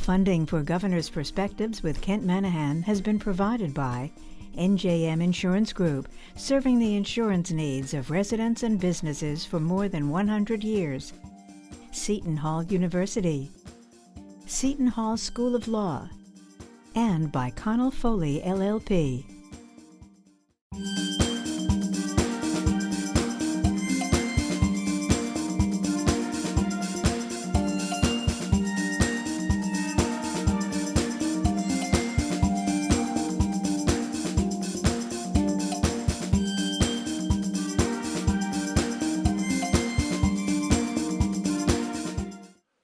Funding for Governor's Perspectives with Kent Manahan has been provided by NJM Insurance Group, serving the insurance needs of residents and businesses for more than 100 years. Seton Hall University, Seton Hall School of Law, and by Connell Foley, LLP.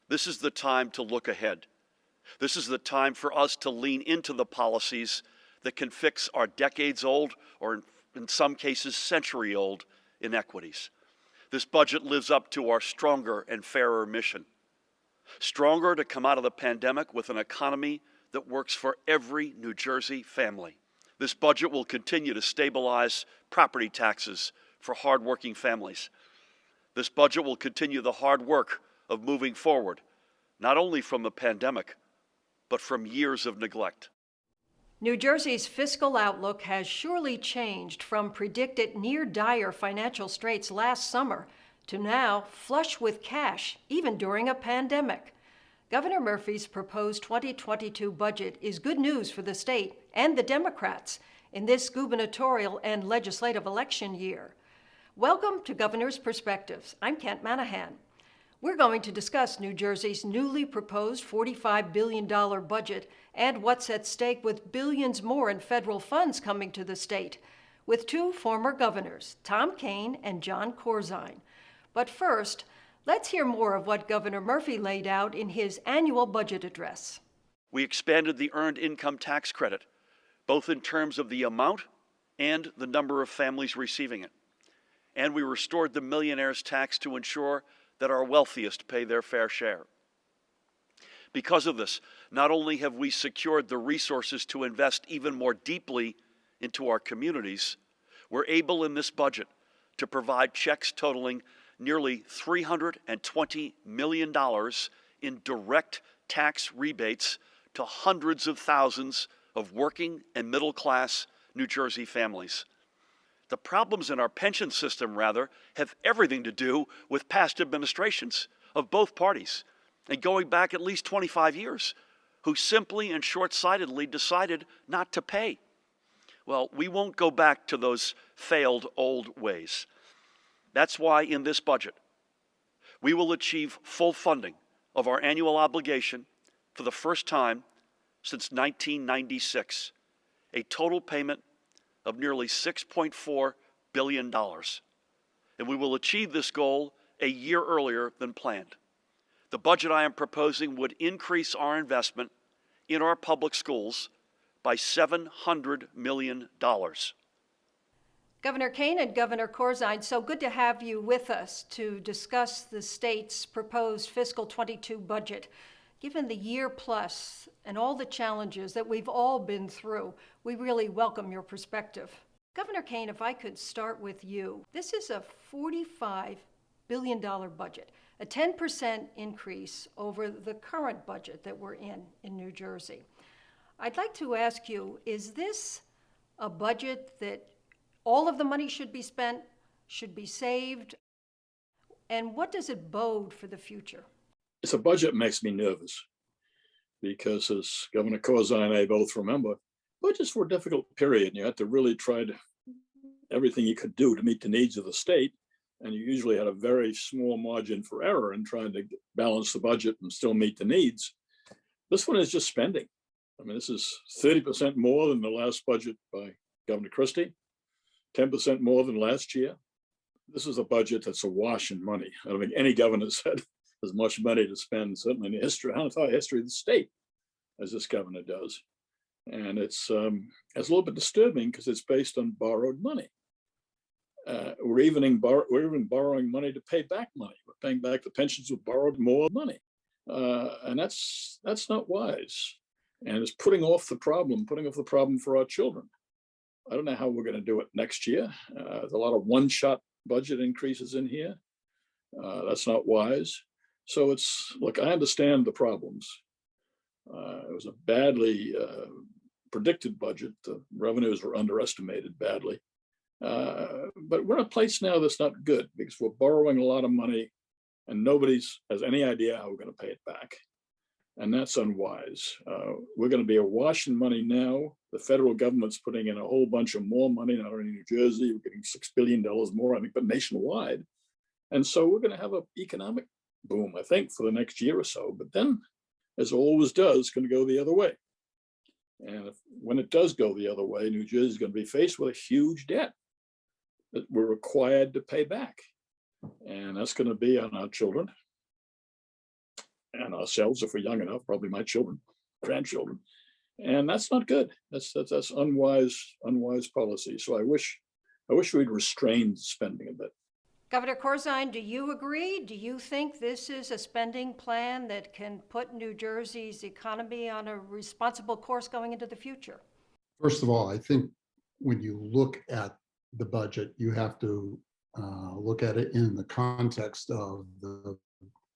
This is the time to look ahead. This is the time for us to lean into the policies that can fix our decades-old, or in some cases century-old, inequities. This budget lives up to our stronger and fairer mission. Stronger to come out of the pandemic with an economy that works for every New Jersey family. This budget will continue to stabilize property taxes for hardworking families. This budget will continue the hard work of moving forward, not only from the pandemic, but from years of neglect. New Jersey's fiscal outlook has surely changed from predicted near-dire financial straits last summer to now flush with cash, even during a pandemic. Governor Murphy's proposed 2022 budget is good news for the state and the Democrats in this gubernatorial and legislative election year. Welcome to Governor's Perspectives. I'm Kent Manahan. We're going to discuss New Jersey's newly proposed $45 billion budget and what's at stake with billions more in federal funds coming to the state, with two former governors, Tom Kean and John Corzine. But first, let's hear more of what Governor Murphy laid out in his annual budget address. We expanded the Earned Income Tax Credit, both in terms of the amount and the number of families receiving it. And we restored the millionaire's tax to ensure that our wealthiest pay their fair share. Because of this, not only have we secured the resources to invest even more deeply into our communities, we're able in this budget to provide checks totaling nearly $320 million in direct tax rebates to hundreds of thousands of working and middle-class New Jersey families. The problems in our pension system, rather, have everything to do with past administrations of both parties, and going back at least 25 years, who simply and short-sightedly decided not to pay. Well, we won't go back to those failed old ways. That's why in this budget, we will achieve full funding of our annual obligation for the first time since 1996, a total payment of nearly $6.4 billion. And we will achieve this goal a year earlier than planned. The budget I am proposing would increase our investment in our public schools by $700 million. Governor Kean and Governor Corzine, so good to have you with us to discuss the state's proposed fiscal 22 budget. Given the year plus and all the challenges that we've all been through, we really welcome your perspective. Governor Kean, if I could start with you. This is a $45 billion budget, a 10% increase over the current budget that we're in New Jersey. I'd like to ask you, is this a budget that all of the money should be spent, should be saved? And what does it bode for the future? It's a budget that makes me nervous because, as Governor Corzine and I both remember, budgets were a difficult period. You had to really try to everything you could do to meet the needs of the state. And you usually had a very small margin for error in trying to balance the budget and still meet the needs. This one is just spending. I mean, this is 30% more than the last budget by Governor Christie, 10% more than last year. This is a budget that's awash in money. I don't think any governor's had as much money to spend, certainly in the history, I don't know, history of the state, as this governor does. And it's a little bit disturbing because it's based on borrowed money. We're even borrowing money to pay back money. We're paying back the pensions with borrowed more money. And that's not wise. And it's putting off the problem for our children. I don't know how we're going to do it next year. There's a lot of one-shot budget increases in here. That's not wise. So look, I understand the problems. It was a badly predicted budget. The revenues were underestimated badly. But we're in a place now that's not good because we're borrowing a lot of money and nobody has any idea how we're going to pay it back. And that's unwise. We're going to be awash in money now. The federal government's putting in a whole bunch of more money, not only in New Jersey, we're getting $6 billion more, I think, but nationwide. And so we're going to have an economic boom, I think, for the next year or so. But then, as it always does, it's going to go the other way. And when it does go the other way, New Jersey is going to be faced with a huge debt that we're required to pay back. And that's going to be on our children and ourselves, if we're young enough, probably my children, grandchildren. And that's not good. That's unwise policy. So I wish we'd restrained spending a bit. Governor Corzine, do you agree? Do you think this is a spending plan that can put New Jersey's economy on a responsible course going into the future? First of all, I think when you look at the budget, you have to look at it in the context of the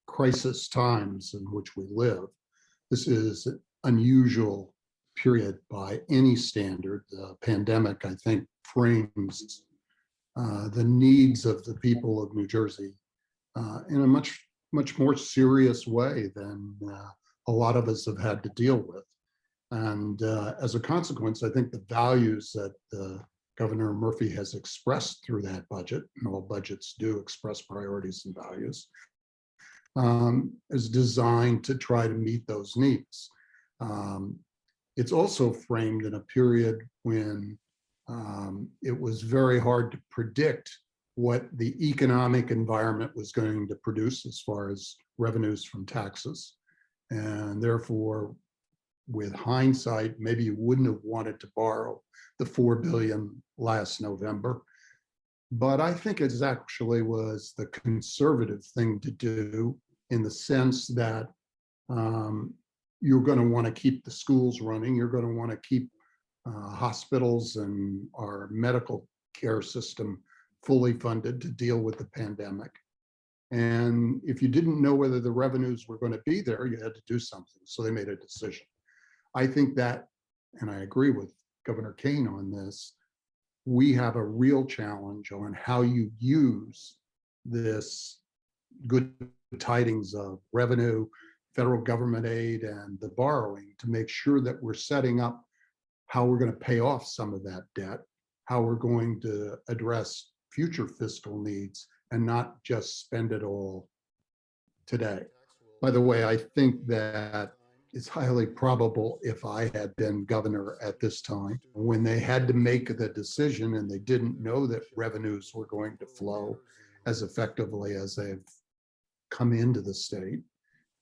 crisis times in which we live. This is an unusual period by any standard. The pandemic, I think, frames the needs of the people of New Jersey in a much more serious way than a lot of us have had to deal with. And as a consequence, I think the values that Governor Murphy has expressed through that budget, and all budgets do express priorities and values, is designed to try to meet those needs. It's also framed in a period when it was very hard to predict what the economic environment was going to produce as far as revenues from taxes. And therefore, with hindsight, maybe you wouldn't have wanted to borrow the $4 billion last November. But I think it actually was the conservative thing to do, in the sense that you're going to want to keep the schools running. You're going to want to keep hospitals and our medical care system fully funded to deal with the pandemic. And if you didn't know whether the revenues were going to be there, you had to do something. So they made a decision. I think that, and I agree with Governor Kean on this, we have a real challenge on how you use this good tidings of revenue, federal government aid, and the borrowing to make sure that we're setting up how we're going to pay off some of that debt, how we're going to address future fiscal needs, and not just spend it all today. By the way, I think that it's highly probable, if I had been governor at this time, when they had to make the decision and they didn't know that revenues were going to flow as effectively as they've come into the state,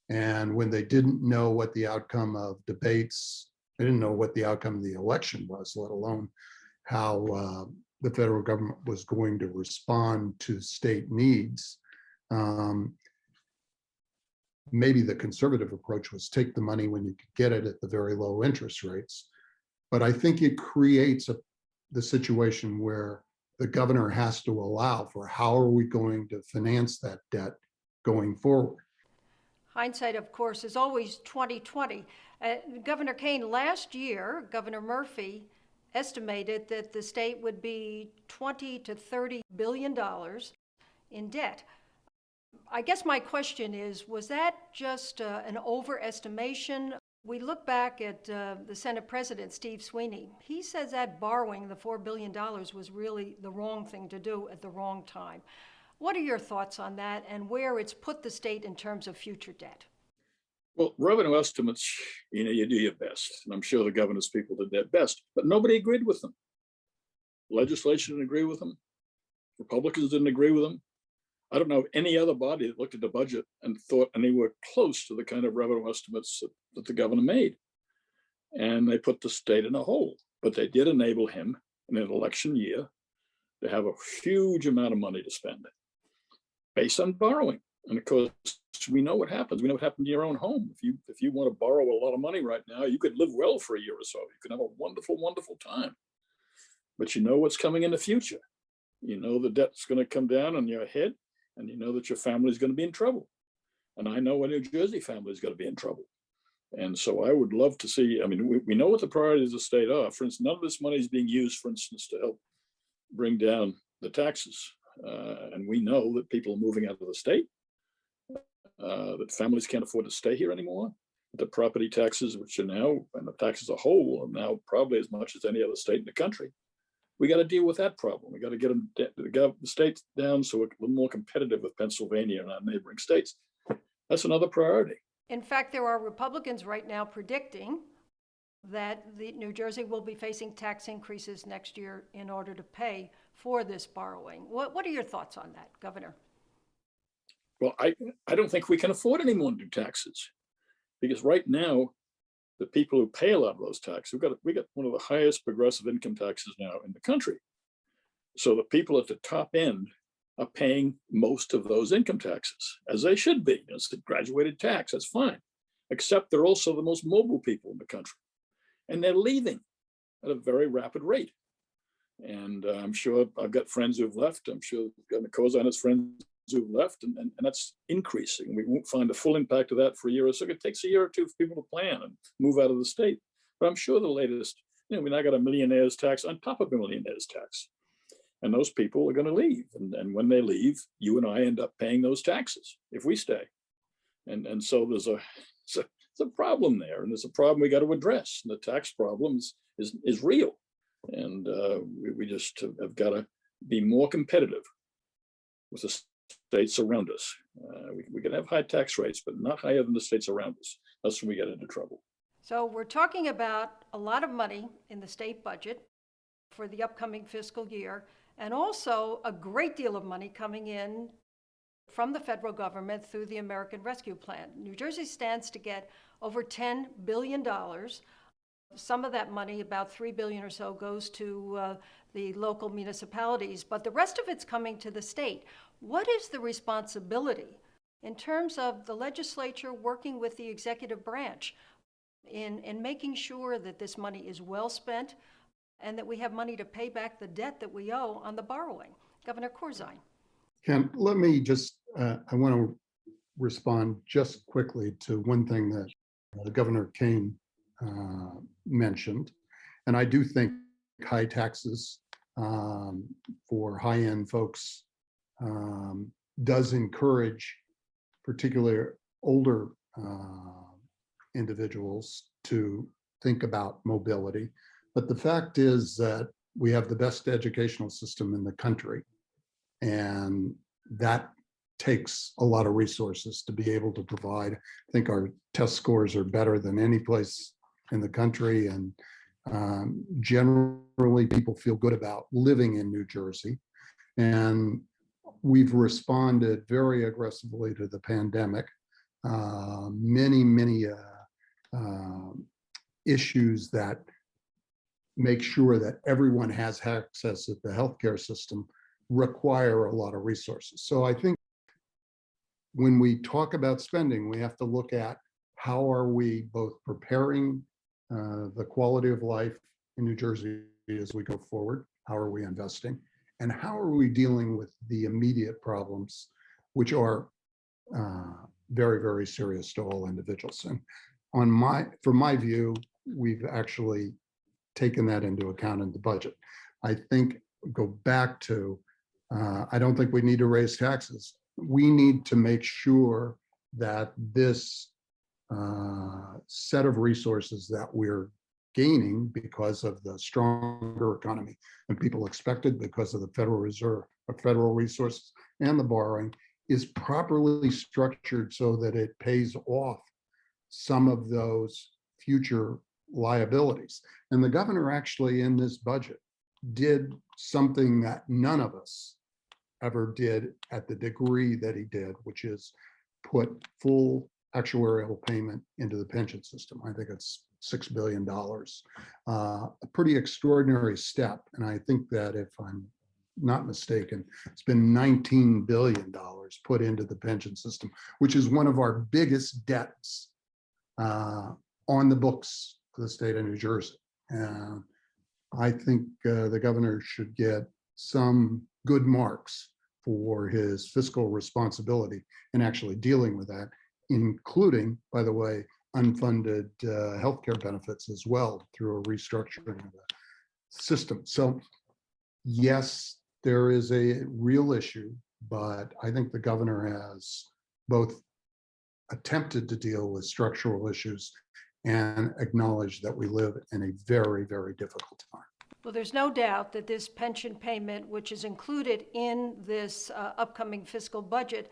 and when they didn't know what the outcome of debates, they didn't know what the outcome of the election was, let alone how the federal government was going to respond to state needs. Maybe the conservative approach was take the money when you could get it at the very low interest rates. But I think it creates the situation where the governor has to allow for how are we going to finance that debt going forward. Hindsight, of course, is always 20/20. Governor Kean, last year, Governor Murphy estimated that the state would be $20 to $30 billion in debt. I guess my question is, was that just an overestimation? We look back at the Senate President, Steve Sweeney. He says that borrowing the $4 billion was really the wrong thing to do at the wrong time. What are your thoughts on that and where it's put the state in terms of future debt? Well, revenue estimates, you do your best. And I'm sure the governor's people did their best, but nobody agreed with them. Legislation didn't agree with them. Republicans didn't agree with them. I don't know of any other body that looked at the budget and thought anywhere close to the kind of revenue estimates that the governor made. And they put the state in a hole, but they did enable him in an election year to have a huge amount of money to spend based on borrowing. And of course, we know what happens. We know what happened to your own home. If you want to borrow a lot of money right now, you could live well for a year or so. You could have a wonderful, wonderful time. But you know what's coming in the future. You know the debt's going to come down on your head, and you know that your family is going to be in trouble. And I know a New Jersey family is going to be in trouble. And so I would love to see, I mean, we know what the priorities of the state are. For instance, none of this money is being used, for instance, to help bring down the taxes. And we know that people are moving out of the state, that families can't afford to stay here anymore. The property taxes, which are now, and the taxes as a whole, are now probably as much as any other state in the country. We got to deal with that problem. We got to get the states down so we're a little more competitive with Pennsylvania and our neighboring states. That's another priority. In fact, there are Republicans right now predicting that New Jersey will be facing tax increases next year in order to pay for this borrowing. What are your thoughts on that, Governor? Well, I don't think we can afford any more new taxes, because right now, the people who pay a lot of those taxes, we got one of the highest progressive income taxes now in the country. So the people at the top end are paying most of those income taxes, as they should be. It's a graduated tax, that's fine. Except they're also the most mobile people in the country. And they're leaving at a very rapid rate. And I'm sure I've got friends who've left. I'm sure Governor Corzine has friends who've left, and that's increasing. We won't find the full impact of that for a year or so. It takes a year or two for people to plan and move out of the state. But I'm sure the latest, we now got a millionaire's tax on top of a millionaire's tax. And those people are going to leave. And when they leave, you and I end up paying those taxes if we stay. And so there's a problem there. And there's a problem we got to address. And the tax problem is real. And we just have got to be more competitive with the states around us. We can have high tax rates, but not higher than the states around us. That's when we get into trouble. So we're talking about a lot of money in the state budget for the upcoming fiscal year, and also a great deal of money coming in from the federal government through the American Rescue Plan. New Jersey stands to get over $10 billion. Some of that money, about $3 billion or so, goes to the local municipalities, but the rest of it's coming to the state. What is the responsibility in terms of the legislature working with the executive branch in making sure that this money is well spent and that we have money to pay back the debt that we owe on the borrowing? Governor Corzine. Kent, let me just, I want to respond just quickly to one thing that Governor Kean mentioned. And I do think high taxes for high-end folks does encourage particularly older individuals to think about mobility. But the fact is that we have the best educational system in the country, and that takes a lot of resources to be able to provide. I think our test scores are better than any place in the country, and generally people feel good about living in New Jersey. And we've responded very aggressively to the pandemic. Many issues that make sure that everyone has access at the healthcare system require a lot of resources. So I think when we talk about spending, we have to look at how are we both preparing the quality of life in New Jersey as we go forward, how are we investing, and how are we dealing with the immediate problems, which are very, very serious to all individuals. And from my view, we've actually taken that into account in the budget. I think, go back to, I don't think we need to raise taxes. We need to make sure that this set of resources that we're gaining because of the stronger economy than people expected, because of the Federal Reserve, or federal resources and the borrowing, is properly structured so that it pays off some of those future liabilities. And the governor actually in this budget did something that none of us ever did at the degree that he did, which is put full actuarial payment into the pension system. I think it's $6 billion, a pretty extraordinary step. And I think that if I'm not mistaken, it's been $19 billion put into the pension system, which is one of our biggest debts on the books for the state of New Jersey. And I think the governor should get some good marks for his fiscal responsibility in actually dealing with that, including, by the way, unfunded healthcare benefits as well through a restructuring of the system. So yes, there is a real issue, but I think the governor has both attempted to deal with structural issues and acknowledged that we live in a very, very difficult time. Well, there's no doubt that this pension payment, which is included in this upcoming fiscal budget,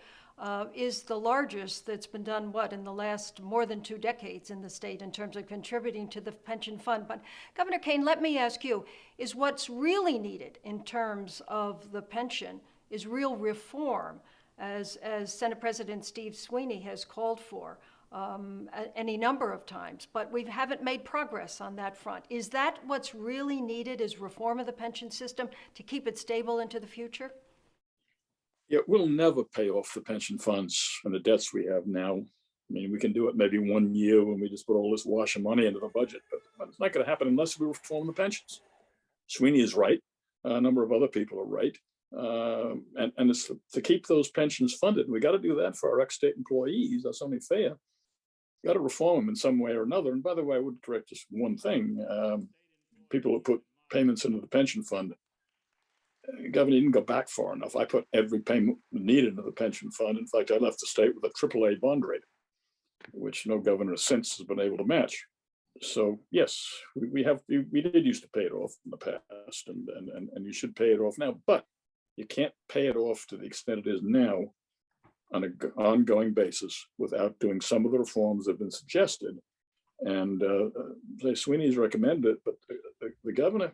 is the largest that's been done, in the last more than 2 decades in the state in terms of contributing to the pension fund. But Governor Kean, let me ask you, is what's really needed in terms of the pension is real reform, as Senate President Steve Sweeney has called for any number of times, but we haven't made progress on that front. Is that what's really needed, is reform of the pension system to keep it stable into the future? Yeah, we'll never pay off the pension funds and the debts we have now. I mean, we can do it maybe 1 year when we just put all this wash of money into the budget, but it's not going to happen unless we reform the pensions. Sweeney is right. A number of other people are right. And it's to keep those pensions funded. We got to do that for our ex-state employees. That's only fair. Got to reform them in some way or another. And by the way, I would correct just one thing. People who put payments into the pension fund, governor didn't go back far enough. I put every payment needed into the pension fund. In fact, I left the state with a AAA bond rating, which no governor since has been able to match. So yes, we did used to pay it off in the past, and you should pay it off now. But you can't pay it off to the extent it is now on an ongoing basis without doing some of the reforms that have been suggested. And Sweeney's recommended, but the governor's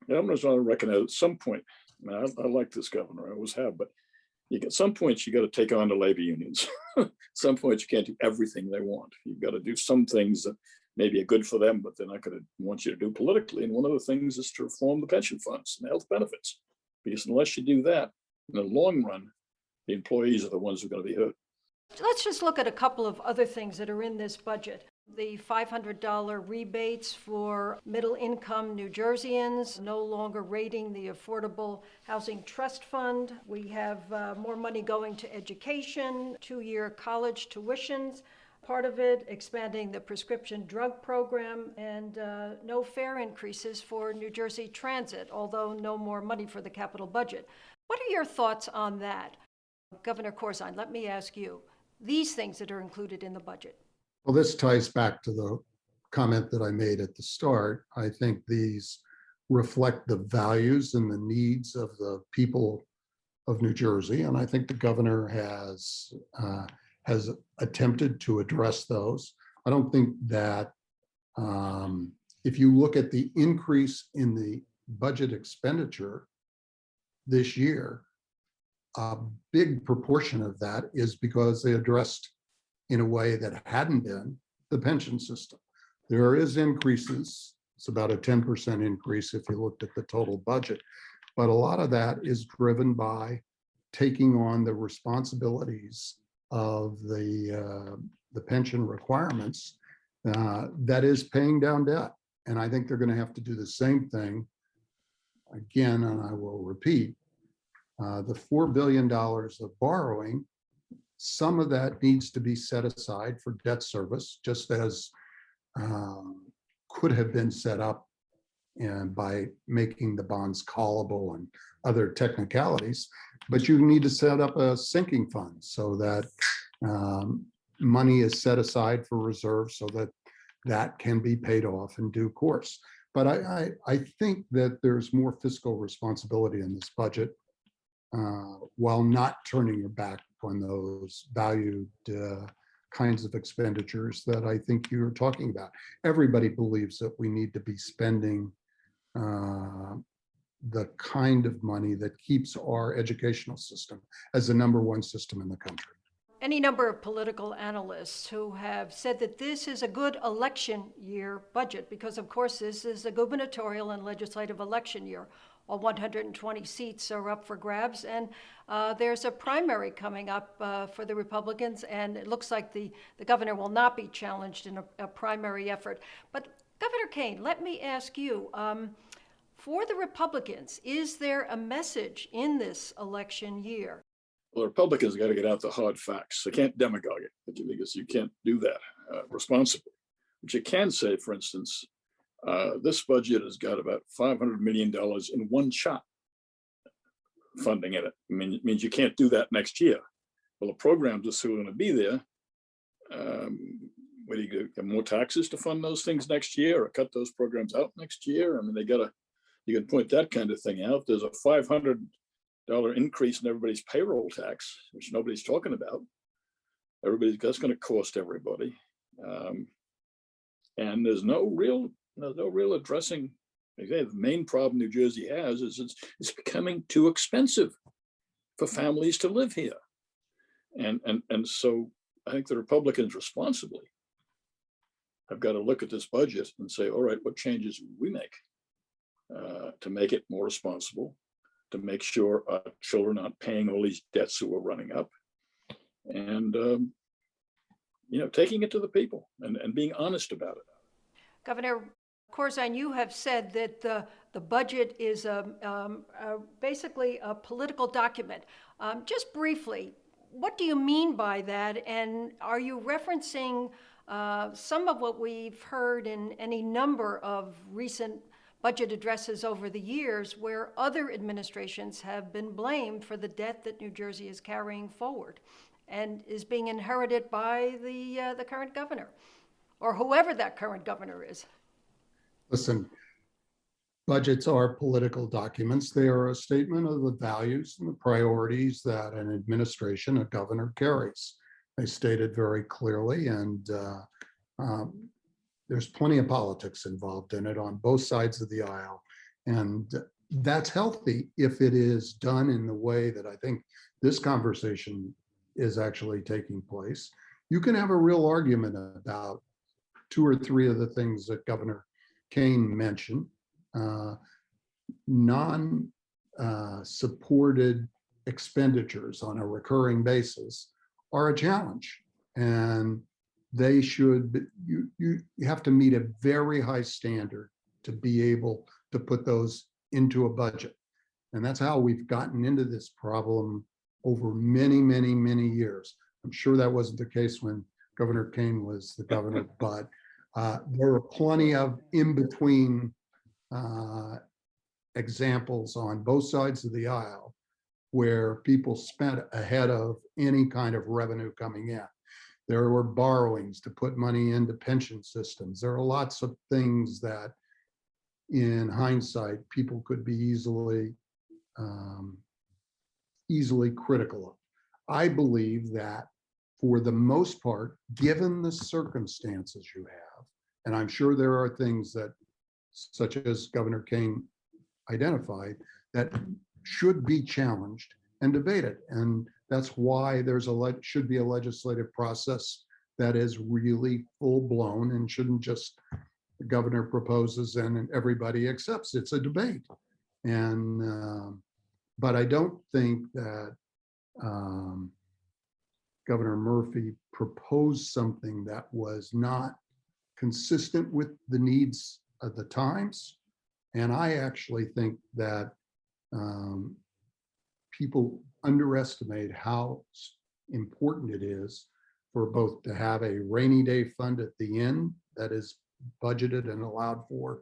going to recognize at some point. I like this governor, I always have, but at some point you got to take on the labor unions. At some point you can't do everything they want. You've got to do some things that maybe are good for them, but they're not going to want you to do politically. And one of the things is to reform the pension funds and health benefits, because unless you do that, in the long run, the employees are the ones who are going to be hurt. Let's just look at a couple of other things that are in this budget. The $500 rebates for middle-income New Jerseyans, no longer rating the Affordable Housing Trust Fund. We have more money going to education, 2-year college tuitions, part of it expanding the prescription drug program, and no fare increases for New Jersey Transit, although no more money for the capital budget. What are your thoughts on that? Governor Corzine, let me ask you, these things that are included in the budget. Well, this ties back to the comment that I made at the start. I think these reflect the values and the needs of the people of New Jersey, and I think the governor has attempted to address those. I don't think that if you look at the increase in the budget expenditure this year, a big proportion of that is because they addressed in a way that hadn't been the pension system. There is increases. It's about a 10% increase if you looked at the total budget, but a lot of that is driven by taking on the responsibilities of the pension requirements, that is paying down debt. And I think they're going to have to do the same thing again, and I will repeat, the $4 billion of borrowing, some of that needs to be set aside for debt service, just as could have been set up and by making the bonds callable and other technicalities. But you need to set up a sinking fund so that money is set aside for reserves so that that can be paid off in due course. But I think that there's more fiscal responsibility in this budget, while not turning your back on those valued kinds of expenditures that I think you're talking about. Everybody believes that we need to be spending the kind of money that keeps our educational system as the #1 system in the country. Any number of political analysts who have said that this is a good election year budget because, of course, this is a gubernatorial and legislative election year. All 120 seats are up for grabs, and there's a primary coming up for the Republicans, and it looks like the governor will not be challenged in a primary effort. But Governor Kean, let me ask you, for the Republicans, is there a message in this election year? Well, the Republicans got to get out the hard facts. They can't demagogue it because you can't do that. responsibly. But you can say, for instance, this budget has got about $500 million in one shot funding in it. I mean, it means you can't do that next year. Well, the programs are still going to be there. What do you get more taxes to fund those things next year, or cut those programs out next year? I mean, you can point that kind of thing out. There's a $500 increase in everybody's payroll tax, which nobody's talking about. That's going to cost everybody, and there's no real addressing. Again, the main problem New Jersey has is it's becoming too expensive for families to live here, and so I think the Republicans responsibly have got to look at this budget and say, all right, what changes will we make to make it more responsible, to make sure our children aren't paying all these debts that are running up, and taking it to the people and being honest about it. Governor Corzine, you have said that the budget is basically a political document. Just briefly, what do you mean by that? And are you referencing some of what we've heard in any number of recent budget addresses over the years where other administrations have been blamed for the debt that New Jersey is carrying forward and is being inherited by the current governor, or whoever that current governor is? Listen, budgets are political documents. They are a statement of the values and the priorities that an administration, a governor, carries. They state it very clearly, and there's plenty of politics involved in it on both sides of the aisle. And that's healthy if it is done in the way that I think this conversation is actually taking place. You can have a real argument about two or three of the things that Governor Kean mentioned. Non-supported expenditures on a recurring basis are a challenge, and they should, you have to meet a very high standard to be able to put those into a budget. And that's how we've gotten into this problem over many, many, many years. I'm sure that wasn't the case when Governor Kean was the governor, but there are plenty of in-between examples on both sides of the aisle where people spent ahead of any kind of revenue coming in. There were borrowings to put money into pension systems. There are lots of things that in hindsight, people could be easily critical of. I believe that for the most part, given the circumstances you have, and I'm sure there are things that, such as Governor Kean identified, that should be challenged and debated. And that's why there's should be a legislative process that is really full blown and shouldn't just the governor proposes and everybody accepts. It's a debate. And but I don't think that Governor Murphy proposed something that was not consistent with the needs of the times. And I actually think that people underestimate how important it is for both to have a rainy day fund at the end that is budgeted and allowed for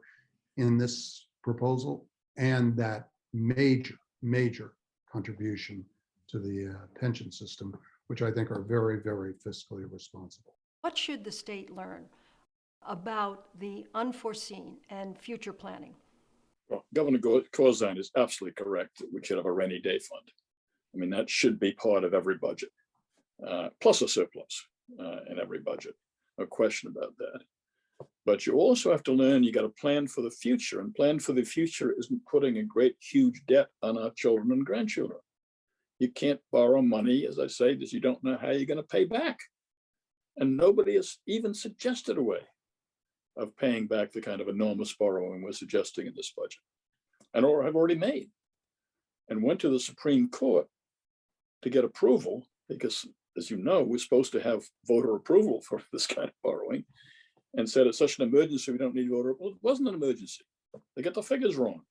in this proposal, and that major contribution to the pension system, which I think are very, very fiscally responsible. What should the state learn about the unforeseen and future planning? Well, Governor Corzine is absolutely correct that we should have a rainy day fund. I mean, that should be part of every budget, plus a surplus in every budget. No question about that. But you also have to learn you got to plan for the future, and plan for the future isn't putting a great, huge debt on our children and grandchildren. You can't borrow money, as I say, because you don't know how you're going to pay back. And nobody has even suggested a way of paying back the kind of enormous borrowing we're suggesting in this budget, and or have already made, and went to the Supreme Court to get approval, because, as you know, we're supposed to have voter approval for this kind of borrowing, and said it's such an emergency we don't need voter approval. It wasn't an emergency. They got the figures wrong.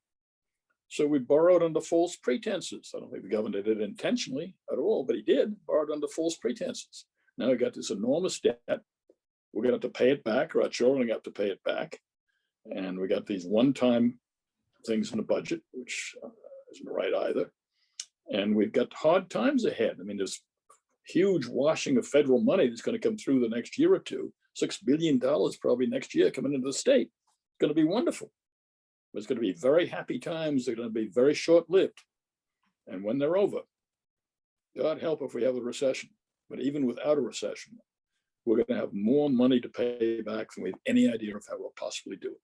So we borrowed under false pretenses. I don't think the governor did it intentionally at all, but he did, borrowed under false pretenses. Now we got this enormous debt. we're going to have to pay it back, or our children have to pay it back. And we got these one-time things in the budget, which isn't right either. And we've got hard times ahead. I mean, there's huge washing of federal money that's going to come through the next year or two. $6 billion probably next year coming into the state. It's going to be wonderful. But it's going to be very happy times. They're going to be very short-lived. And when they're over, God help if we have a recession. But even without a recession, we're going to have more money to pay back than we have any idea of how we'll possibly do it.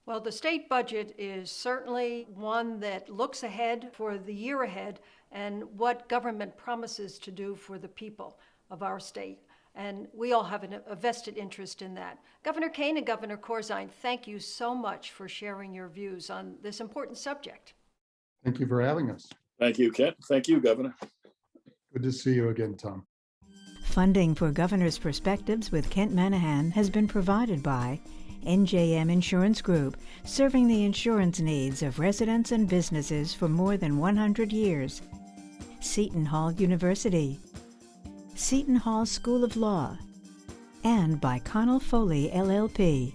Well, the state budget is certainly one that looks ahead for the year ahead and what government promises to do for the people of our state. And we all have a vested interest in that. Governor Kean and Governor Corzine, thank you so much for sharing your views on this important subject. Thank you for having us. Thank you, Kent. Thank you, Governor. Good to see you again, Tom. Funding for Governor's Perspectives with Kent Manahan has been provided by NJM Insurance Group, serving the insurance needs of residents and businesses for more than 100 years. Seton Hall University, Seton Hall School of Law, and by Connell Foley, LLP.